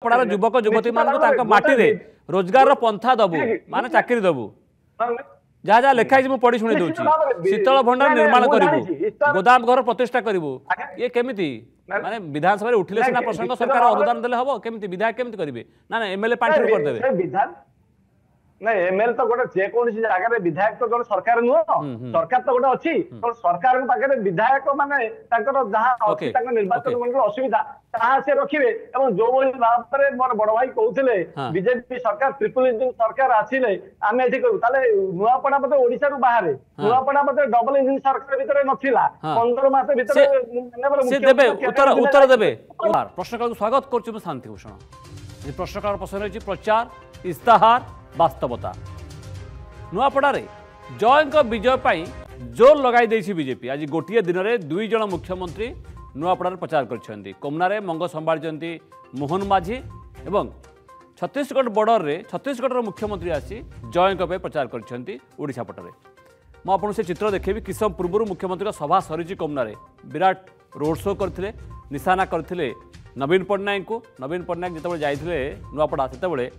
नुआपड़ार युवक युवती मान माटी रोजगार पंथा दबु माने चाकरी दबु जहाँ जहाँ लिखाई मुझे पढ़ी शुणी दूसरी शीतल भंडार निर्माण करूँ गोदाम घर प्रतिष्ठा करूँ ये केमिति माने विधानसभा उठिले सीना प्रसंग सरकार अनुदान देले हबो केमिति विधायक केमिति करिवे ना एमएलए पांठी कर देबे विधान ना एमएलए तो गोटे जेकोसी जगह विधायक तो सरकार नुह सरकार तो गोटे अच्छी तो सरकार पाखे विधायक माने जहाँ अच्छी निर्वाचन मंडल असुविधा ताहा से रखिबे एवं जो भाव में मोर बड़ भाई कहते बीजेपी सरकार ट्रिपल इंजिन सरकार आसिले आम ये करूँ ताले नुआपड़ा मत ओडिशा रु बाहर नुआपड़ा मत डबल इंजिन सरकार भितर नथिला 15 मास भितर उत्तर देबे प्रश्नकाल स्वागत कर शांति भूषण प्रश्नकाल प्रश्न रही प्रचार इस्ताहार वास्तवता नुआपड़ारे जय विजय पाई जोर लगाई देछि बीजेपी आज गोटे दिन में 2 जन मुख्यमंत्री नुआपड़ार प्रचार कर कोमनारे मंग संभाली मोहन माझी एवं छत्तीसगढ़ बॉर्डर रे छत्तीसगढ़ मुख्यमंत्री आसी जय प्रचार करोशा पटरे मुझे से चित्र देखेबी किसम पूर्व मुख्यमंत्री सभा सरी कोमनारे विराट रोड शो करते निशाना करते नवीन पट्टनायक को नवीन पट्टनायक जिते जाते नुआपड़ा से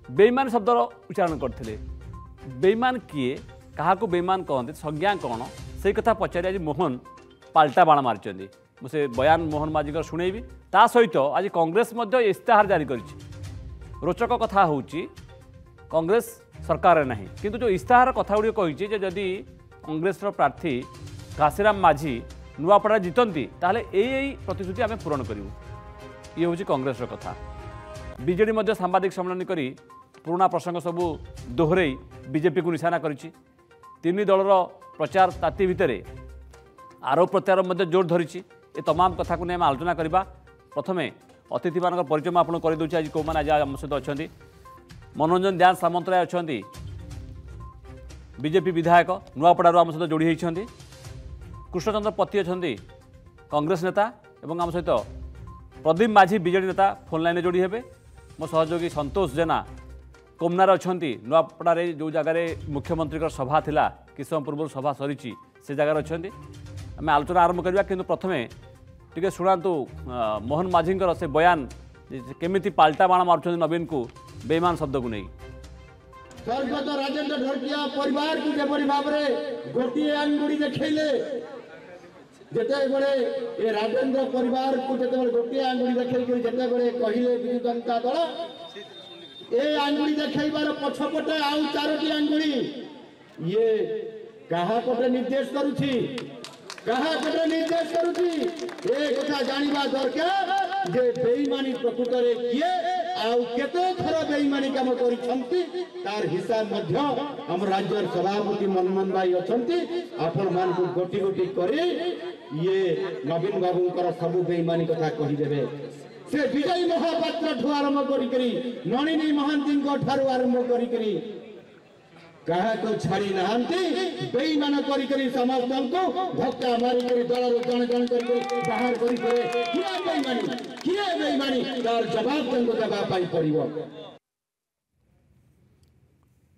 बेईमान शब्द उच्चारण करते बेईमान किए क्या बेईमान कहते संज्ञा कौन से कथा पचारि आज मोहन पाल्टा बाण मारी मुझे बयान मोहन माझी शुणेबी ता सहित आज कांग्रेस इस्ताहार जारी कर रोचक कथा हूँ कांग्रेस सरकार ना किंतु जो इस्ताहार कथा गुड़ी कही जदि कांग्रेस प्रार्थी घासीराम माझी नुआपड़ा जीतती ताहले यही प्रतिश्रुति आम पूरण करूँ ये हूँ कांग्रेस कथा बीजेडी सांबादिक सम्मेलन करी पुराना प्रसंग सबू दोहरे बीजेपी को निशाना करी तीन दलर प्रचार ताती भितर आरोप प्रत्यारोप जोर धरी ये तमाम कथा को नहीं आलोचना करवा प्रथमे अतिथि मान परिचय मुझे करदे आज कौन आज आम सहित अच्छा मनोरंजन दास सामंतराय अच्छा बीजेपी विधायक नुआपड़ारू आम सहित जोड़ी होती कृष्णचंद्र पति अच्छा कांग्रेस नेता और आम सहित प्रदीप माझी बीजेडी नेता फोन लाइन जोड़ी हेबे मो सहयोगी संतोष जेना कोमनार अच्छा नुआपड़ारे जो जगार मुख्यमंत्री सभा थिला किसम पूर्व सभा सरी से जगार अच्छा आम आलोचना आरंभ करवा कि प्रथमे टिके शुणातु मोहन माझी से बयान केमिति पाल्टा बाण मार्च नवीन को बेईमान शब्द को नहीं स्वर्गत राजेंद्र ढोलकिया परिवार को जेपरी भाव में गोटे आंगुड़ी देखले जेते बड़े ये राजेंद्र परिवार को जेते बड़े गोटे आंगुड़ी देखै जेते बड़े कहिले विजु जनता दल ए आंगुड़ी देखैबार पछपटे आउ 4टी आंगुड़ी ये कहा पटे निर्देश करूछि कहा पटे निर्देश करूछि ए कथा जानिबा दरकार जे बेईमानी प्रकृत रे किए आउ केते थर बेईमानी काम करिसंती तार हिसाब मध्य हम राज्य सभापति मनमोहन भाई अछंती आपण मान को गोटी गोटी करी ये नवीन बाबूंकर सब बेईमानी कथा कहि देबे से विजय महापात्र ठु आरंभ करी नलिनी महांती ठारू आरंभ करी कहा को छाड़ी नहांती बेईमान करी समस्त को धक्का मारी करी दल जन जन करी बाहर करी किए बेईमानी तार जवाब तंको देबा पाई पड़िबो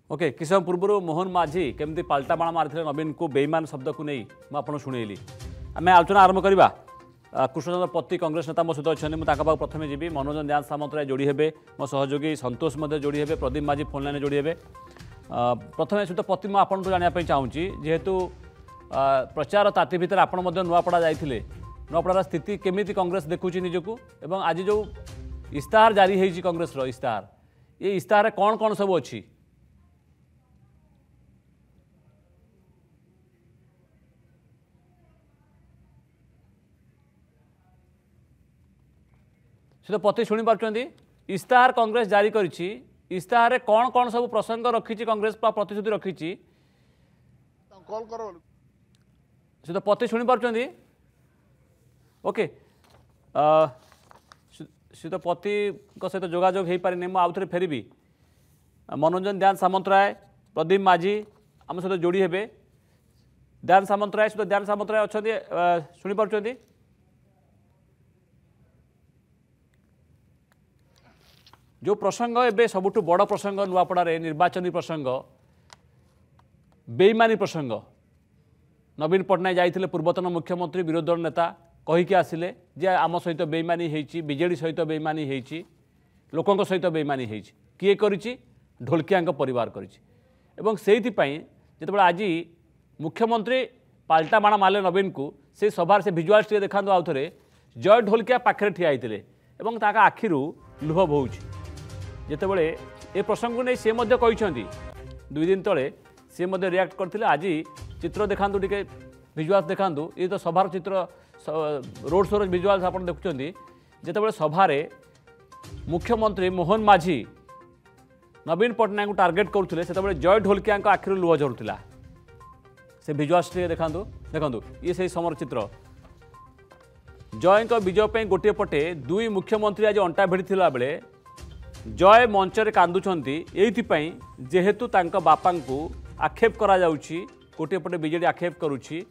ओके किसम पूर्व मोहन माझी केमती पाल्टा बाण मारी नवीन को बेईमान शब्द को नहीं मुझे शुणेली आम आलोचना आरंभ करवा कृष्णचंद्र पति कांग्रेस नेता मो सहित अच्छा मुझे प्रथम जी मनोरंजन दास सामंतराय जोड़ी हेबे मो सहयोगी संतोष जोड़ी हेबे प्रदीप माझी फोन लाइन जोड़ी हेबे प्रथम सहित पति मुझे आपको जानापी चाहूँगी जेहेतु प्रचार ताती भितर आप नुआपड़ा जाइए नुआपड़ार स्थिति केमिति कांग्रेस देखुची निजको एवं आज जो इस्ताहार जारी होती कांग्रेस इस्ताहार ये इस्ताहार कौन कौन सब अच्छी से तो पति शुणी पार्टी इस्ताहार कांग्रेस जारी करिछि इस्ताहार कौन कौन सब प्रसंग रखी कांग्रेस प्रतिश्रुति रखी से तो पति शुणी पार्टी ओके से तो पति सहित जोगाजोग हो पारे मुझे आउ थे फेरबी मनोरंजन दान सामंतराय प्रदीप माझी आम सहित जोड़ी हेबे दान सामंतराय सहित दान सामंतराय अच्छा शुणी पार्टी जो प्रसंग एवं सबुठ बड़ प्रसंग नुआपड़ारे निर्वाचनी प्रसंग बेईमानी प्रसंग नवीन पट्टनायक जाइए पूर्वतन मुख्यमंत्री विरोधी दल नेता कहीकि आसिले जे आम सहित बेईमानी होती बीजेडी सहित बेईमानी होती लोकों सहित बेईमानी होती किए करिछि ढोलकिया परिवार करिछि एवं सेइथिपाई जेतेबेले आज मुख्यमंत्री पाल्टा बाण माले नवीन को से सभार से भिजुआल्स देखा आउ थे जय ढोलकिया पाखे ठिया होते और ताका आखिरू लुह बोची जितेबले ए प्रसंग को नहीं सी कहते 2 दिन तले सी रिएक्ट करते आज चित्र देखा टे भिजुआल्स देखा ये तो सभार चित्र रोड शो भिजुआल्स आप देखुं जितेबले सभारे मुख्यमंत्री मोहन माझी नवीन पट्टनायक को टार्गेट करुले से जय ढोलकिया आखिर लुह झरुला से भिजुआल्स देखा देखो ये से समर चित्र जय विजय गोटे पटे दुई मुख्यमंत्री आज अंटा भिड़ी बेले जय मंचरे कांदुंट ये जेहेतु बापा को आक्षेप करा गोटे पटे बीजेडी आक्षेप करुच्ची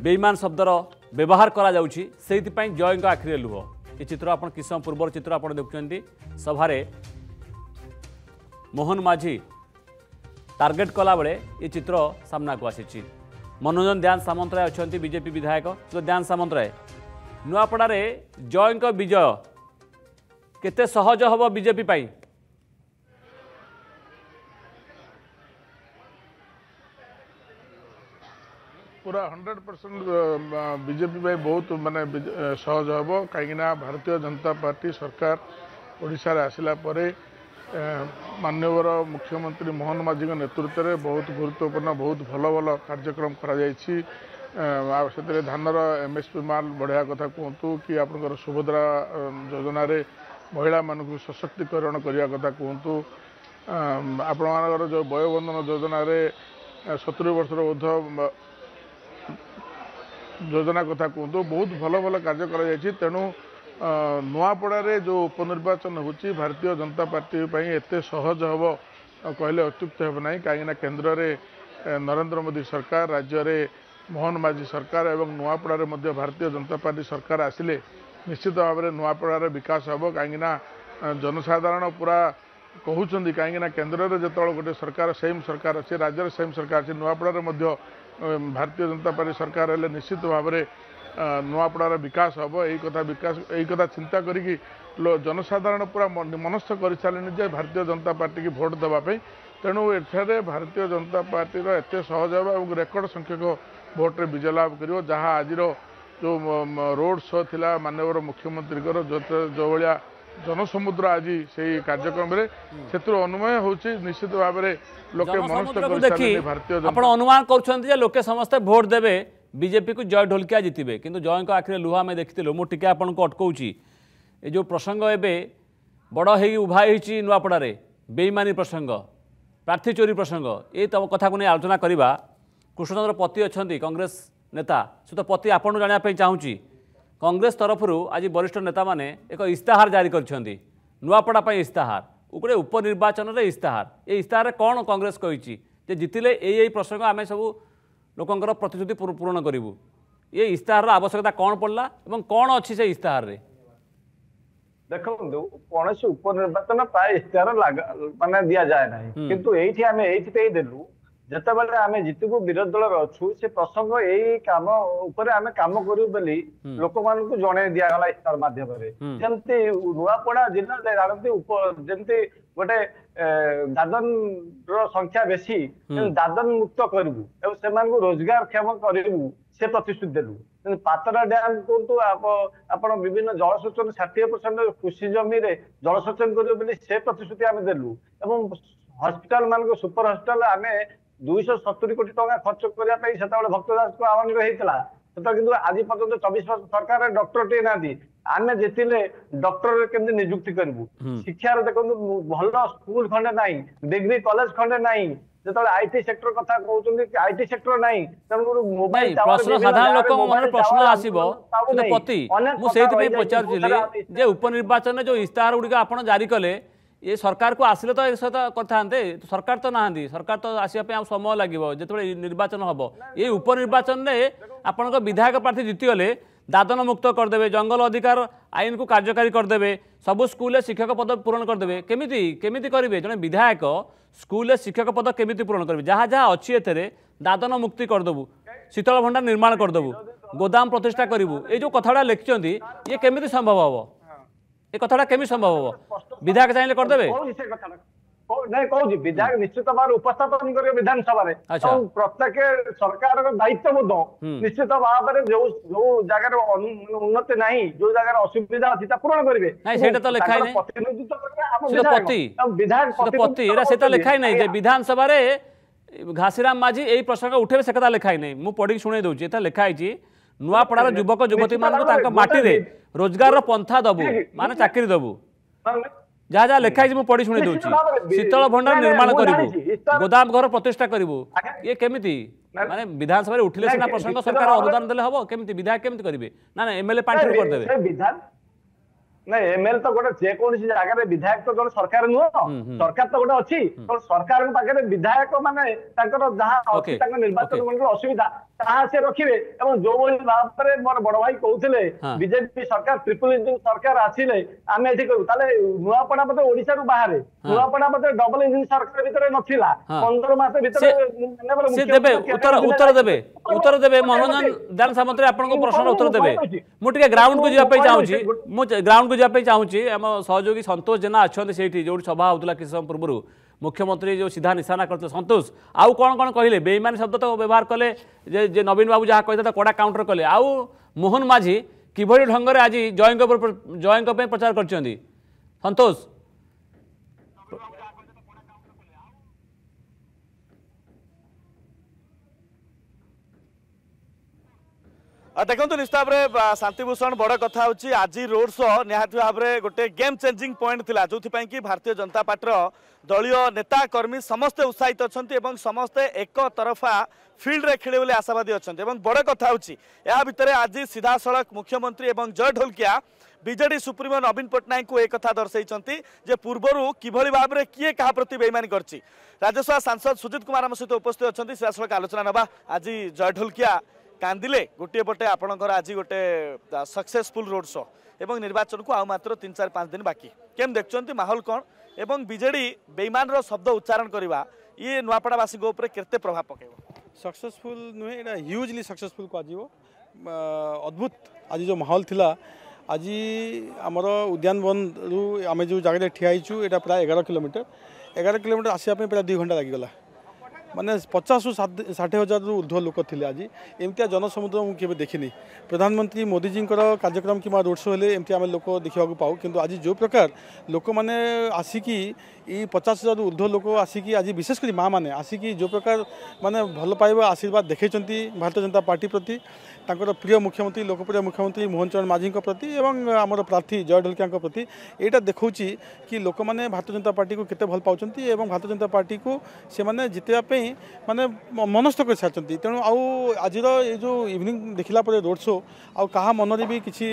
बेईमान शब्दर व्यवहार करा जय आखिरे लुह ये चित्र आप किस समय पूर्वर चित्र आप देखुं सभारे मोहन माझी टार्गेट कला बेले ये चित्र सामना को आसी मनोरंजन ध्यान सामंतराय अच्छा बीजेपी विधायक तो ध्यान सामंतराय नुआपड़ारे जय विजय केते सहज हम बीजेपी पाई पूरा 100% बीजेपी बहुत माने सहज हम कहीं भारतीय जनता पार्टी सरकार ओडिशा रे आसिला परे माननीय मुख्यमंत्री मोहन माझी नेतृत्व में बहुत गुरुत्वपूर्ण बहुत भल भल कार्यक्रम कर धानर एमएसपी माल बढ़िया कथा कहतु कि आपंकर सुभद्रा योजना रे महिला मान सशक्तिकरण करने कथा कहतु आपण जो वयोबंधन योजना रे 70 वर्ष ऊर्ध योजना कथा कहतु बहुत भल भल कार्य कर तेणु नुआपड़े जो उपनिर्वाचन होची भारतीय जनता पार्टी एत सहज हम कहले अत्युक्त हे ना कहीं केन्द्र में नरेंद्र मोदी सरकार राज्य में मोहन माझी सरकार एवं नुआपड़े भारतीय जनता पार्टी सरकार आसिले निश्चित भाव में नुआपड़ार विकास हम कहीं जनसाधारण पूरा कहते कहीं केन्द्र में जो गोटे सरकार सेम सरकार अच्छे राज्य सेम सरकार अच्छे नुआपड़ार भारतीय जनता पार्टी सरकार हेल्ले निश्चित भाव में नुआपड़ार विकास हम यही कथा चिंता करी जनसाधारण पूरा मनस्थ कर सारे भारतीय जनता पार्टी की भोट देवाई तेणु एठारे भारतीय जनता पार्टी एत सहज और रेकर्ड संख्यक भोट्रे विजय लाभ कर जहाँ आज जो रोड शो थिला माननीय मुख्यमंत्री जो भाया जनसमुद्र आज से कार्यक्रम में से अनुमय होची निश्चित भाव में लोके मनस्थ कर भारतीय अनुमान कर लोके समस्ते भोट देवे बीजेपी को जय ढोलकिया जितबे किंतु जय आखिरे लुह आम देखी मुझे आपन को अटकाऊँगी ये जो प्रसंग एवं बड़ हो उभाई नुआपड़े बेईमानी प्रसंग प्रार्थी चोरी प्रसंग ये तो कथा को नहीं आलोचना करवा कृष्णचंद्र पति अच्छा कांग्रेस नेता से तो पति आपन जानापी चाहूँगी कांग्रेस तरफ आज वरिष्ठ नेता माने एक इस्ताहार जारी कर नुआपड़ा इस्ताहार गोटे उपनिर्वाचन में इस्ताहार ये इस्ताहार कौन कांग्रेस कही जितिले यही प्रसंग आम सब लोकंर प्रतिश्रुति पूरण करूँ ये इस्ताहार आवश्यकता कौन पड़ला और कौन अच्छी से इस्ताहार रे देखो कौन उपनिर्वाचन प्राय इस्ताहार माने दिया जाए ना किंतु एठी आमे एठी देलु जते बेले आमे जितु विरोधी दल अच्छु से प्रसंग यही काम उपरे आमे काम करू बोली लोक मान को जणे दिया गला इस्ताहार माध्यम रे जेंति नुआपड़ा जिल्ला रे राजनीति जेंति गोटे दादन रो संख्या बेसी दादन मुक्त करू एवं सेमान को रोजगार क्षम करू से प्रतिश्रुति देलु पातरा डैम को आपण विभिन्न जलसेचन 60% कृषि जमी रे जलसेचन करू से प्रतिश्रुति आमे देलु एवं हॉस्पिटल मान को सुपर हॉस्पिटल आमे 270 कोटी टका खर्च करने से भक्तदास को आह्वान होता किंतु आज पर्यटन 24 वर्ष सरकार डॉक्टर टे ना आम जितने डॉक्टर केमती नियुक्ति करूँ शिक्षार देखो भल स्कूल खंडे ना डिग्री कॉलेज खंडे ना जो आईटी सेक्टर कथा कहते आईटी सेक्टर ना मोबाइल साधारण लोक मन प्रश्न आसो पति मुझे पचार उपनिर्वाचन जो इस्ताहार गुड़िक आप जारी कले ये सरकार को आसिले तो करते सरकार तो ना सरकार तो आसपा समय लगे जो निर्वाचन हम ये उपनिर्वाचन में आपण विधायक प्रार्थी जीतीगले दादन मुक्त करदे जंगल अधिकार आईन को कार्यकारी करदे सबू स्कूल शिक्षक पद पूरण करदे केमिति करेंगे जड़े विधायक स्कूल शिक्षक पद केमिति पूरण करेंगे जहाँ जहाँ अच्छी एथे दादन मुक्ति करदेबू शीतल भंडार निर्माण करदेबू गोदाम प्रतिष्ठा करूँ ये जो कथाड़ा लिखिं ये केमिति संभव हम ए कथाटा केमी संभव हो विधायक चाहिए करदेबे नहीं कहूँ विधायक निश्चित भाव उपस्थापन करेंगे विधानसभा प्रत्येक सरकार दायित्वबोध निश्चित भाव में जो जगह उन्नति ना जो जगह असुविधा अच्छी पूरण करेंगे प्रतिनिधित्व लिखाई ना विधानसभा घासीराम माझी यही प्रसंग उठे से कथा लिखाई नहीं मुझे पढ़ी शुणे दूसरी एटा लिखाई नुआपड़ार युवक युवती मान माटी रोजगार पंथा दबू माने चाकरी दबू जहाँ जहाँ लिखाई मुझे पढ़ी शुणी दूसरी शीतल भंडार निर्माण करू गोदाम घर प्रतिष्ठा करू ये केमिति माने विधानसभा उठिले सिना प्रसंग सरकार अनुदान देले हबो केमिति विधायक केमिति करिवे ना ना एमएलए पांठी कर देबे नहीं एमएलए तो गोटे जेकोसी जगह विधायक तो सरकार नुह सरकार तो गोटे अच्छी सरकार पाखे विधायक माने जहाँ निर्वाचन मंडल असुविधा से रखिए जो भाव में मोर बड़ भाई कहते बीजेपी सरकार ट्रिपल इंजिन सरकार आसिले आम ये करूँ नुआपड़ा मत ओडिशा बाहर नुआपड़ा मत डबल इंजिन सरकार भितर नथिला 15 मास उत्तर देबे मनोरंजन दान सामंतरे आपन प्रश्न उत्तर देबे मुझे ग्राउंड को जापे चाहूची ग्राउंड को जापे चाहूची आम सहयोगी संतोष जेना अच्छे से जो सभा होता किसी समय पूर्व मुख्यमंत्री जो सीधा निशाना करते संतोष आउ कौन कौन कहले बेईमानी शब्द तो व्यवहार कले जे नवीन बाबू जहाँ कहते कड़ा काउंटर कले आउ मोहन माझी किभली ढंग से आज जयंक प्रचार कर संतोष देखो निश्चित भाव में शांतिभूषण बड़ कथा हूँ आज रोड शो निहाती भाव में गोटे गेम चेंजिंग पॉइंट थिला जो कि भारतीय जनता पार्टी दलीय नेता कर्मी समस्ते उत्साहित अच्छा समस्ते एक तरफा फिल्ड रे खेले बोले आशावादी अच्छा बड़ कथा हूँ या भितर आज सीधा सड़क मुख्यमंत्री एवं जय ढोलकिया बीजेडी सुप्रीमो नवीन पट्टनायक को एक कथा दर्शाई जे पूर्वर किभली भाव में किए क्या प्रति बेईमानी करछि राज्यसभा सांसद सुजित कुमार आम सहित उपस्थित अच्छा सीधा सड़क आलोचना नवा आज जय ढोलकिया कांदिले गोटे पटे आपणकर आज गोटे सक्सेसफुल रोड शो एवं निर्वाचन को आ मात्र 3-4-5 दिन बाकी केम देखुं माहौल कौन एवं बीजेडी बेईमान शब्द उच्चारण करवा ये नुआपड़ावासी केते प्रभाव पकेब सक्सेसफुल नुहे एटा ह्यूजली सक्सेसफुल को अद्भुत आज जो माहौल थिला आज आमर उद्यान वन रु आम जो जगह ठियाईचु एटा प्राय 11 किलोमीटर आसपा प्राय 2 घंटा लगिगला माने 50-60 रु ऊर्ध्व लोक थे आज एमती जनसमुद्र मुझे देखनी प्रधानमंत्री मोदी जी कार्यक्रम कि रोड शो हेले एमती आम लोक देखा पाऊ किंतु आज जो प्रकार लोक मैंने आसिकी 50,000 रु ऊर्ध्व लोक आसिकी आज विशेषकर माँ मैंने आसिकी जो प्रकार माने भल पाइबा आशीर्वाद देखते भारतीय जनता पार्टी प्रति तांकर प्रिय मुख्यमंत्री लोकप्रिय मुख्यमंत्री मोहन चरण माझी प्रति एवं आमर प्रार्थी जय ढोलकिया प्रति यहाँ देखुची कि लोक मैंने भारतीय जनता पार्टी को केते भल पाउछंती एवं भारतीय जनता पार्टी को से माने जितेबा माने मनस्थ कर सारी तेणु आज ये जो इवनिंग देखला पर रोड शो आ कहा मनरे भी किसी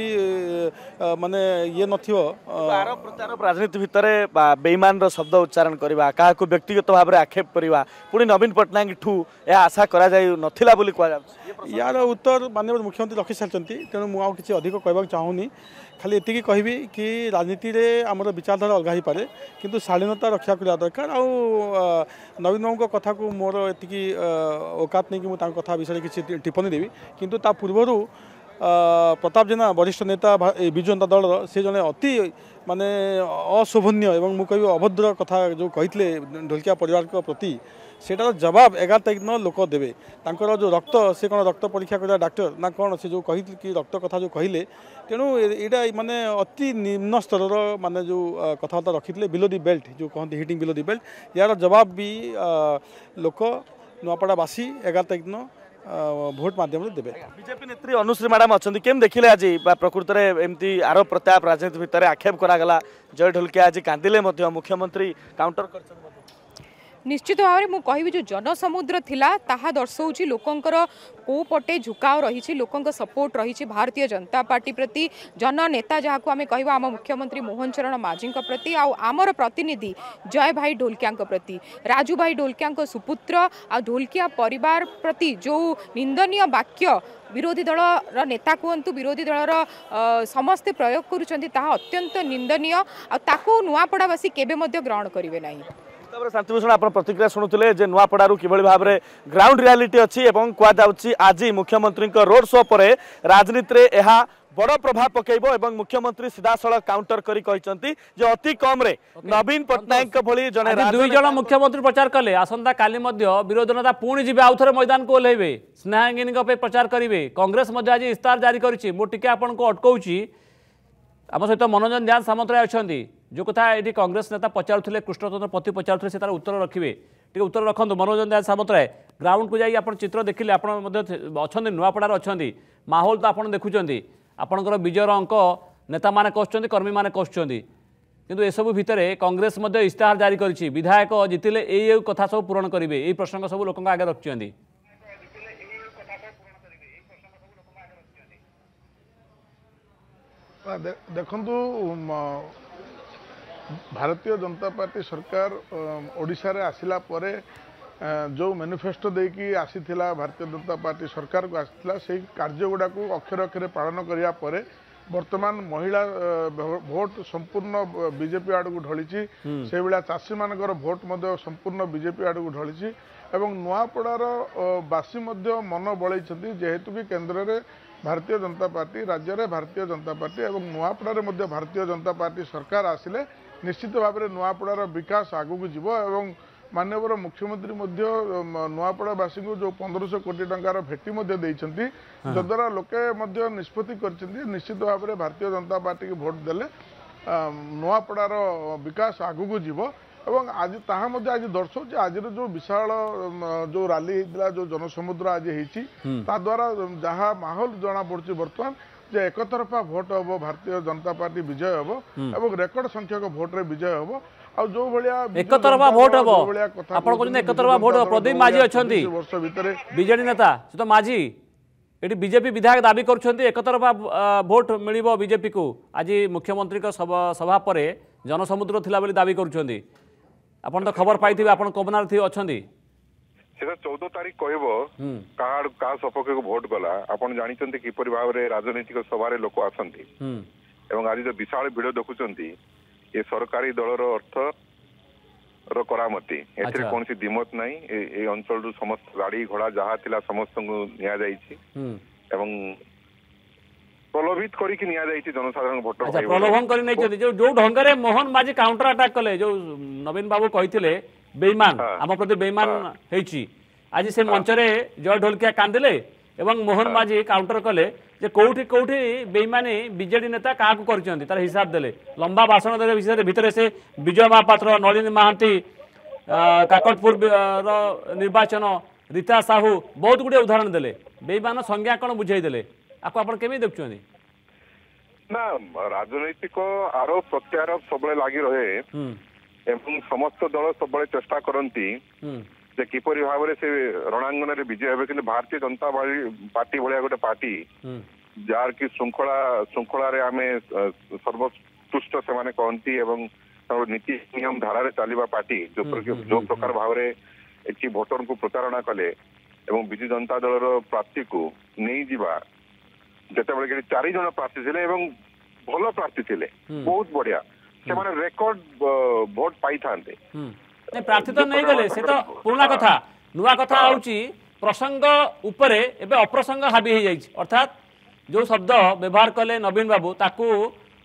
माने ये नथियो प्रचार राजनीति भितर बेईमान शब्द उच्चारण करवा क्या व्यक्तिगत भाव में आक्षेप करवा पुणी नवीन पट्टनायक ठू यह आशा करा जाय नथिला बोली कह यार उत्तर माननीय मुख्यमंत्री रखी सारी तेणु मुझे किसी अधिक कहवाक चाहूनी खाली एति कहबी कि राजनीति रे आमर विचारधारा अलग ही पारे किंतु शालीनता रक्षा करवा दरकार आ नवीन बाबू कथा को मोर एति औकात नहीं कि मुझे कथा विषय किसी टिप्पणी देवी किंतु ता पूर्वर प्रताप जेना वरिष्ठ नेता विजु जनता दल से जने अति माने अशोभनीय एवं मुझे अभद्र कथा जो कही ढोलकिया परिवार प्रति सेटार जवाब 11 तारिख न लोक देवे तांकर जो रक्त से कौन रक्त परीक्षा करवा डॉक्टर ना कौन से जो कही कि रक्त कथा जो कहले तेणु यहाँ माने अति निम्न स्तर माने जो कथबार्ता रखी बिलो दी बेल्ट जो कहते हिटिंग बिलो दी बेल्ट यार जवाब भी लोक नुआपड़ावासी 11 तारिख न भोट माध्यम देवे बीजेपी नेत्री अनुश्री मैडम अच्छा केम देखिले आज प्रकृत में एमती आरोप प्रत्यारोप राजनीति भितर आक्षेप करागला जय ढोलकिया आज कांदिले मुख्यमंत्री काउंटर कर निश्चित भाव में मुझे जो जनसमुद्र थिला ताहा दर्शाऊँ लोकंकर को पटे झुकाव रही लोकंक सपोर्ट रही भारतीय जनता पार्टी प्रति जन नेता जहाँ को आम कह आम मुख्यमंत्री मोहन चरण माझी प्रति आमर प्रतिनिधि जय भाई ढोलकिया प्रति राजू भाई ढोलकिया सुपुत्र आ ढोलकिया परिवार प्रति जो निंदनीय वाक्य विरोधी दल नेता कहतु विरोधी दलर समस्ते प्रयोग करुँच अत्यंत निंदनीय आकु नुआपड़ावासी केबे ग्रहण करेंगे ना शांतिभूषण आप प्रतिक्रिया शुणुते नुआपड़ारू किभली भाव में ग्राउंड रियालिटी अच्छी कहुच्छी आज मुख्यमंत्री रोड शो पर राजनीति में यह बड़ प्रभाव पकेब एवं मुख्यमंत्री सीधासलख काउंटर करी कहते जे अति कम रे नवीन पट्टनायक भली जने दुई जन मुख्यमंत्री प्रचार कले आसंता काली विरोधी नेता पुणी जी आउ थे मैदान को ओह्लैबे स्नेहांगिनी प्रचार करेंगे कांग्रेस आज इस्तार जारी करी मुझे आपको अटकाऊँगी आम सहित मनोरंजन ध्यान सामंतराय अच्छा जो कथा ये कांग्रेस नेता पचारुले कृष्णचंद्र पति पचारुले से तार उत्तर रखिए टे उत्तर रखु मनोरंजन ध्यान सामंतराय ग्राउंड को जाइए चित्र देखिले अच्छा नुआपड़ार अच्छा माहौल तो आप देखुं आपणकर विजयर अंक नेता मैंने कहते कर्मी मैंने कहते किंतु एसबू भितर कांग्रेस इस्ताहार जारी करी विधायक जितिले ये कथा सब पूरण करेंगे ये प्रसंग सब लोक आगे रखिंट देखंतु भारतीय जनता पार्टी सरकार ओडिशा रे आसिला परे जो मैनिफेस्टो देकी आसीथिला भारतीय जनता पार्टी सरकार को आसीथिला से कार्य गुडा को अक्षर अक्षर पालन करिया परे वर्तमान महिला भोट संपूर्ण बीजेपी आड़ को ढलिची से बेला चाषी मानकर भोट मध्य संपूर्ण बीजेपी आड़ को ढलिची एवं नुआपड़ार बासी मध्य मन बलैछंती जेहेतु कि केंद्र रे भारतीय जनता पार्टी राज्य रे भारतीय जनता पार्टी एवं नुआपड़ार मध्य भारतीय जनता पार्टी सरकार आसिले निश्चित भाव में नुआपड़ार विकास आगू जीव एवं माननीय मुख्यमंत्री नुआपड़ावासी को जो 1500 कोटी टंकार भेटी जद्वारा लोके निष्पत्ति कर निश्चित भाव में भारतीय जनता पार्टी की भोट देले नुआपड़ार विकास आगू जीव एवं आज ताहा मध्य आज दर्शाऊँ आज जो विशाल जो रैली होता जो जनसमुद्र आज होता द्वारा जहाँ माहौल जना पड़ी बर्तमान जे एक तरफा भोट हम भारतीय जनता पार्टी विजय हम एवं रेकर्ड संख्यक भोट रे विजय हम जो एक तरफा भोट हम एक तरफा भोट प्रदीप माझी अच्छा वर्ष भितर बीजेडी नेता तो माझी ये बीजेपी विधायक दाबी कर एक तरफा भोट मिल बीजेपी को आज मुख्यमंत्री सभा पर जनसमुद्र थिला बोली दाबी कर आपन तो खबर पाई आप कबनार थी अच्छा से 14 तारीख कहब का सपक्ष को भोट गला आपन जानी किपर भाव में राजनीतिक सभा लोक आसती आज जो विशाल भिड़ देखुंत ये सरकारी दलर अर्थ करामती कौन दिमत ना ये अंचल समस्त गाड़ी घोड़ा जहाँ थिला समस्त एवं प्रलोभित करके जनसाधारण भोट प्रलोभन कर जो ढंग से मोहन माझी काउंटर अटाक कले जो नवीन बाबू कहते बेईमान आम प्रति बेईमान होती आज से मंच में जय ढोलकिया कांदिले एवं मोहन माझी काउंटर कले जे कौटी कौटी बेईमानी बीजेडी नेता क्या कर हिसाब देले लंबा भाषण देले विषय भितर से विजय महापात्र नलिनी महांती काकटपुर निर्वाचन रीता साहू बहुत गुड़े उदाहरण देले बेईमान संज्ञा कौन बुझे देले आपको आप केमी देखुं ना राजनैतिक आरोप प्रत्यारोप सब लगी रहे एवं समस्त दल सब चेष्टा करती जे किपरि भाव में से रणांगन में विजय हे कि भारतीय जनता पार्टी भाया गोटे पार्टी जार की श्रृंखला रे आमे सर्वोत्कृष्ट से माने कहती एवं नीति नियम धारा रे चलवा पार्टी जो प्रकार भाव में एटी भोटर को प्रतारणा कले एवं विजु जनता दल प्रार्थी को नहीं जीवा जिते 4 जन प्रार्थी थे भल प्रार्थी थे बहुत बढ़िया से रेकर्ड भोट पाई था प्रार्थी तो नहीं गले से तो पुराना कथा नुआ कथा होची प्रसंग उपरे एबे अप्रसंग हाबी हो जाइछ अर्थात जो शब्द व्यवहार कले नवीन बाबू ताकू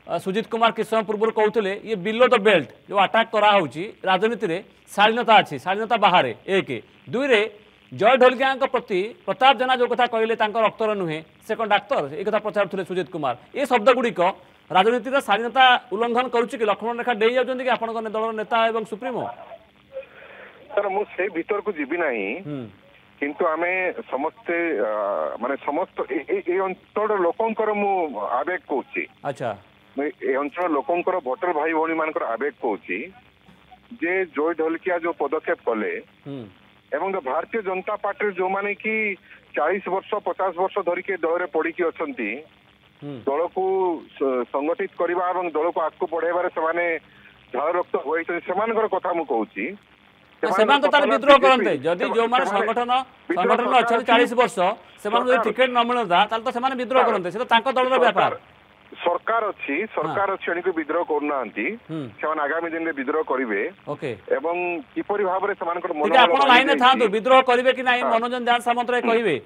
सुजित कुमार किछ समय पूर्व कहते ये बिलो द बेल्ट जो अटाक करा होची राजनीति रे शालीनता अच्छी शालीनता बाहर एक दुई रे जय ढोलकिया प्रति प्रताप जेना जो कथा कहले रक्तर नुहे से कौन डाक्तर एक पचारे सुजित कुमार ये शब्द गुड़िक राजनीति शालीनता उल्लंघन करुच्ची कि लक्ष्मण रेखा दे जाउछन्ति कि आपन दल नेता एवं सुप्रीमो सर मुझे भीतर को जीवी ना किंतु आमे समस्ते माने समस्त ए अंचल लोकंकर मु आवेग कहूँ अच्छा ए अंचल लोकंकर भोटर भाई भौणी मानकर आवेग कहूँ जे जय ढोलकिया जो पदक्षेप कले एवं भारतीय जनता पार्टी जो माने कि 40 वर्ष 50 वर्ष धरिके दल पड़ी अच्छी दल को संगठित करवा और दल को आगू बढ़ाइबार से झाल रक्त होती से कथा मु कहूँ विद्रोह करते जदि जो माने संगठन अच्छा 40 वर्ष से टिकेट न मिलता तो विद्रोह करते दल व्यापार सरकार अच्छी विद्रोह करना आगामी दिन में विद्रोह करेंगे एवं किपरि भाव में लाइन था विद्रोह करेंगे कि नहीं मनोरंजन ध्यान सामंतराय कहे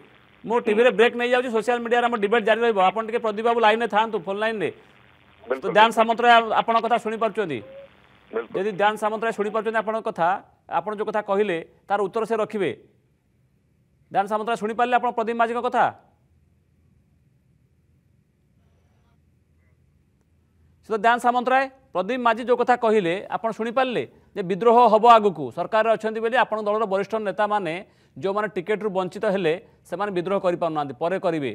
मो टीवी रे ब्रेक नहीं जाउची सोशल मीडिया रे हम डिबेट जारी रहबो आपण टिके प्रदीप बाबू लाइन रे थांतु फोन लाइन रे तो ध्यान सामंतराय आपण कथा सुनी पारछोंदी यदि ध्यान सामंतराय सुनी पारछोंदी आपण कथा आपण जो कथा कहिले तार उत्तर से रखिबे ध्यान सामंतराय सुनी पारले आपण प्रदीप माझी को कथा तो ध्यान सामंतराय प्रदीप माझी जो कथा कहिले आपण सुनी पारले जे विद्रोह हबो आगुकू सरकार अछंती बेली आपण दलर वरिष्ठ नेता माने जो माने टिकेट रु वंचित हेले से माने विद्रोह करि पाउना परे करिवे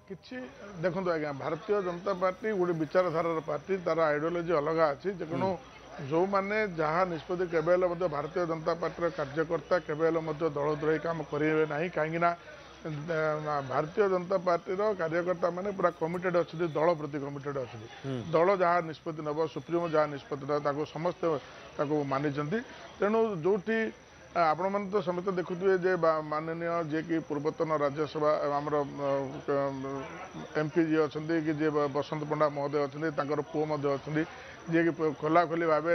किछि देखंतु आज्ञा भारतीय जनता पार्टी गोटे विचारधारार पार्टी तार आइडियोलॉजी अलग अछि जेकनो जो माने जहाँ निष्पत्ति केबेल मध्य भारतीय जनता पार्टी कार्यकर्ता केबेल मध्य दलद्रोही काम करेंगे ना कहीं भारतीय जनता पार्टी कार्यकर्ता माने पूरा कमिटेड अच्छे दल प्रति कमिटेड अच्छे दल जहाँ निष्पत्ति नब सुप्रीमो जहाँ निष्पत्ति नब समस्ते मानी तेणु जो आपण मैंने तो समस्त देखुए जे माननीय जे कि पूर्वतन राज्यसभा आमर एमपी जी अच्छा कि जे बसंत पंडा महोदय अच्छा पुओ अच्छा जे कि खोला खोली भाव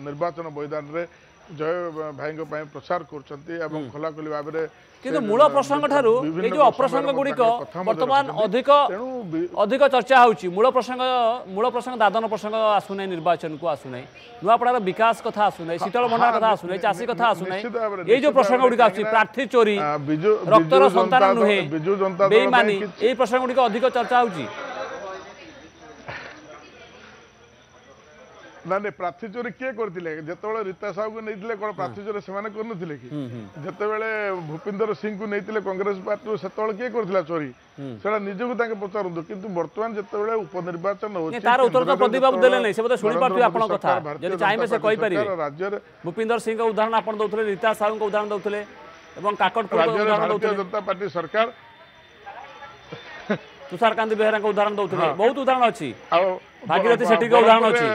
निर्वाचन मैदान रे जय भाई प्रचार कर खोला खोली भाव किंतु मूल प्रसंग ठारू ए जो अप्रसंग गुड़िक वर्तमान अधिक अधिक चर्चा होची मूल प्रसंग दादन प्रसंग आसुना निर्वाचन को आसुना नुआपड़ार विकास कथा आसुना शीतल भंडार कथा आसुना चाषी कथा आसुना ये जो प्रसंग गुड़िक आसुची प्रार्थी चोरी रक्तर संतान नुहे बेईमानी ये प्रसंग गुड़िक अधिक चर्चा होची ना प्रार्थी चोरी किए करते जिते रीता साहू को नहीं कौन प्रार्थी चोरी से करते कि जिते भूपिंदर सिंह को नहीं कांग्रेस पार्टी से किए कर चोरी से निजक पचारू कि बर्तमान जिते उपनिर्वाचन राज्य भूपिंदर सिंह उदाहरण आप दौले रीता साहू को उदाहरण दौले भारतीय जनता पार्टी सरकार तुषारकांत बेहरा को उदाहरण दौले बहुत उदाहरण अच्छी भागीरथी सेठी का उदाहरण अच्छी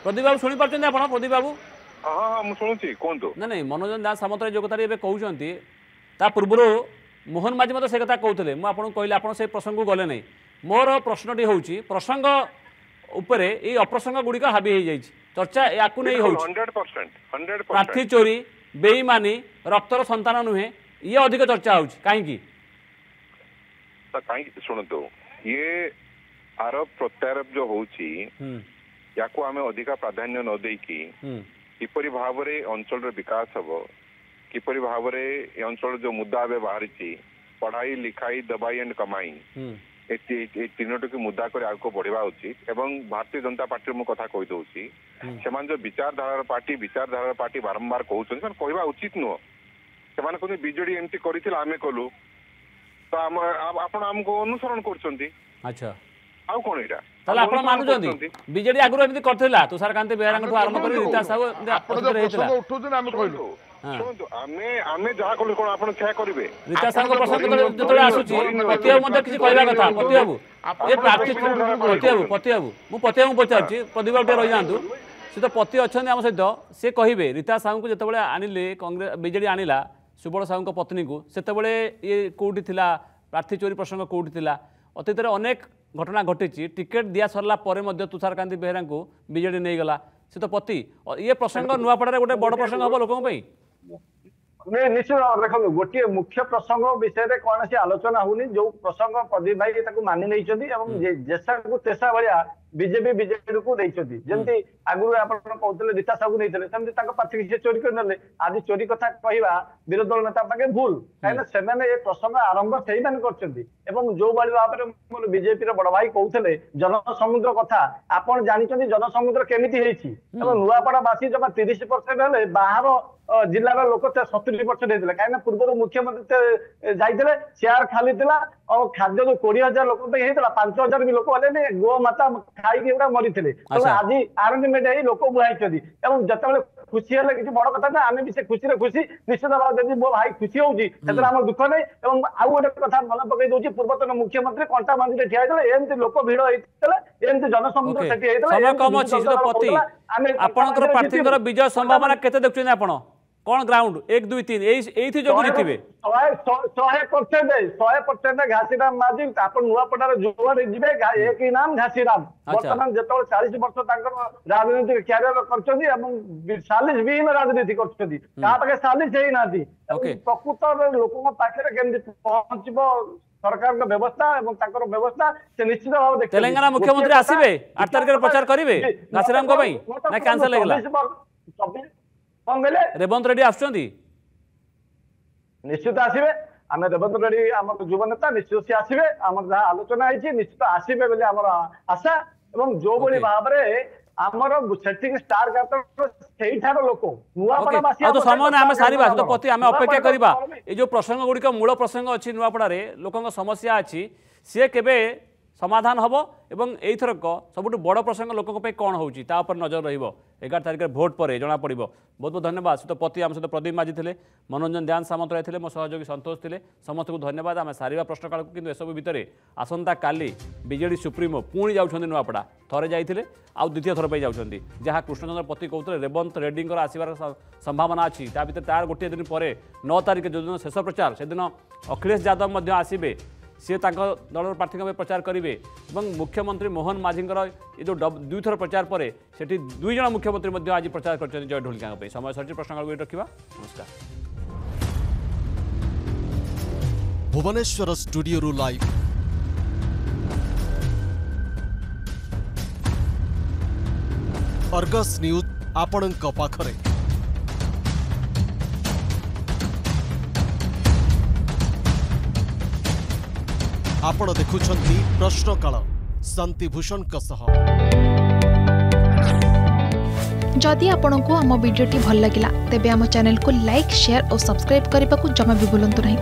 प्रदीप बाबू शुणी पार्टी आप प्रदीप बाबू हाँ मुझे शुणुची कहतु ना नहीं मनोरंजन दास सामंतराय जो कथा कहते ता पूर्व मोहन माझी मत से कथा कहते मुझे कहली आप से प्रसंग को गले नहीं मोर प्रश्नटी हूँ प्रसंग उपरे ये अप्रसंग गुड़िक हावी हो जाए चर्चा या प्रार्थी चोरी बेईमानी रक्तर संतान नुहे ये अधिक चर्चा हो कहीं शुणु ये आरोप प्रत्यारोप जो होची या आम अधिक प्राधान्य न देकी किपरि भाव रे अंचल विकास हम किपरि भाव रे अंचल जो मुद्दा ए बाहरी पढ़ाई लिखाई दवाई एंड कमाई तीनोटी की मुद्दा कर आगे बढ़ा उचित एवं भारतीय जनता पार्टी मु कथा कही दउची से जो विचारधारा पार्टी बारंबार कहउछन कहवा उचित नुह से कहते बीजेडी एमती करथिला आमे कलु तो आपण हमको अनुसरण करछंती अच्छा आउ कोन एटा ताले आपण मानुछंती बीजेडी आगु एमती करथिला तुषारकांत बेहरांगठू आरंभ करी रीता साहू आपण जो प्रसंग उठुछन आमे कहलु शुणु आमे जहा कलु कोन आपण क्या करिवे रीता साहू प्रसंग जतले आसुची पतिबाबू मध्ये किछि कहबा कथा पतिबाबू ए प्रार्थी पतिबाबू मु पतिबाबू पचारछि प्रदीप बाबू रहि जांतु से तो पति अच्छा आम सहित से कहे रीता साहू को जिते आनिले कांग्रेस बीजेडी आनिला सुबल साहू पत्नी को सेतबले ये कौटी थिला प्रार्थी चोरी प्रसंग कौटी थिला अतीत अनेक घटना घटी टिकेट दिया सरला परे मध्य तुषारकांत बेहरा को बीजेडी नहीं गला से तो पति ये प्रसंग नुआपड़ा गोटे बड़ प्रसंग हम लोक निश्चित देखो गोटे मुख्य प्रसंग विषय में कौन सी आलोचना होनी जो प्रसंग प्रदीप भाई मानि नहीं जेसा को तेसा भाया बीजेपी बीजेडी को जमी आगुरी आप कहते रीता साहू नहीं प्रार्थी से चोरी कर आज चोरी कथा कहवा विरोधी दल नेता पाखे भूल कहीं से प्रसंग आरंभ से जो भाई भाव में बीजेपी बड़ भाई कहते जनसमुद्र कथा आप जानते जनसमुद्र केमी नुआपड़ावासी जमा 30% हेले बाहर जिलार लोक 70% होता कहीं पूर्व मुख्यमंत्री जाते चेयर खाली था और खाद्य जो 20,000 लोक 5,000 भी लोक हेले गो माता खाई मरी आज आरेंजमेंट है लोक बुआई जिते खुशी है किसी बड़ कथा ना आम भी से खुशी खुशी निश्चित भाव जब मो भाई खुशी होती दुख नहीं आउ गोटे कथा मन पकई दूसरी पूर्वतन मुख्यमंत्री कंटा मंदिर ठिया एमती लोक भिड़ होता एमती जनसमुद्र विजय संभावना केते देखुछन आपण कौन ग्राउंड 1 2 3 एथि जो जीतबे 100% घासीराम माझी आपण नुआपड़ार जुआर जिबे एक इनाम घासीराम वर्तमान जेतोल 40 वर्ष तांकर राजनीति कैरियर करछथि एवं 40 विहीन राजनीति करछथि का पाके 40 हेई नाथि प्रकृत लोकन पाखरे केमि पहुंचबो सरकार का व्यवस्था एवं ताकर व्यवस्था से निश्चित भाव देख तेलंगाना मुख्यमंत्री आसीबे 8 तारिख प्रचार करिवे घासीराम को भाई ना कैंसिल लागला कोन गेले रेवंत रेड्डी आछंती निश्चित आसीबे आमे रेवंत रेड्डी हमर युवा नेता निश्चित से आसीबे हमर जहा आलोचना आइछि निश्चित आसीबे बोले हमर आशा एवं जो बड़ी भाबरे हमर सेटिंग स्टार का सेही ठार लोक नुआपड़ावासी तो समय आम सारिबा तो पति आम अपेक्षा करबा ए जो प्रसंग गुड़िक मूल प्रसंग अच्छी नुआपड़ारे लोकंग समस्या अच्छी सी केबे समाधान हम एवं एथरक सबुठ बड़ प्रसंग लोक कौन होची ता पर नजर रहिबो 11 तारिख भोट पर जना पड़िबो। बहुत बहुत धन्यवाद सहित पति आम सहित प्रदीप माझी थे मनोरंजन ध्यान सामंत रही मो सहयोगी संतोष थे समस्त को धन्यवाद आम सारिबा प्रश्नकाल को किंतु एसबू भितर आसंता काली बीजेडी सुप्रीमो पुणी जाउछन्ती नुआपड़ा थरे जाइथिले आउ द्वितीय थर पे जाउछन्ती जहाँ कृष्णचंद्र पति कहते रेवंत रेड्डी आसबार संभावना अच्छी ता भीतर तार गोटे दिन पर 9 तारिख जो दिन शेष प्रचार से दिन अखिलेश यादव आसबे सी दल प्रार्थी प्रचार करेंगे और मुख्यमंत्री मोहन माझी ये जो 2 थर प्रचार पर सेठी 2 जन मुख्यमंत्री आज प्रचार कर जय ढोलिका समय सर प्रश्न रखा। नमस्कार। Bhubaneswar studio live Argus news आपणक पाखरे आपण देखुछंती प्रश्नकाल शांतिभूषण सह। जदि आपंक आम भिडी भल लगा तेब आम चैनल को लाइक शेयर और सब्सक्राइब करने को जमा भी भूलु नहीं।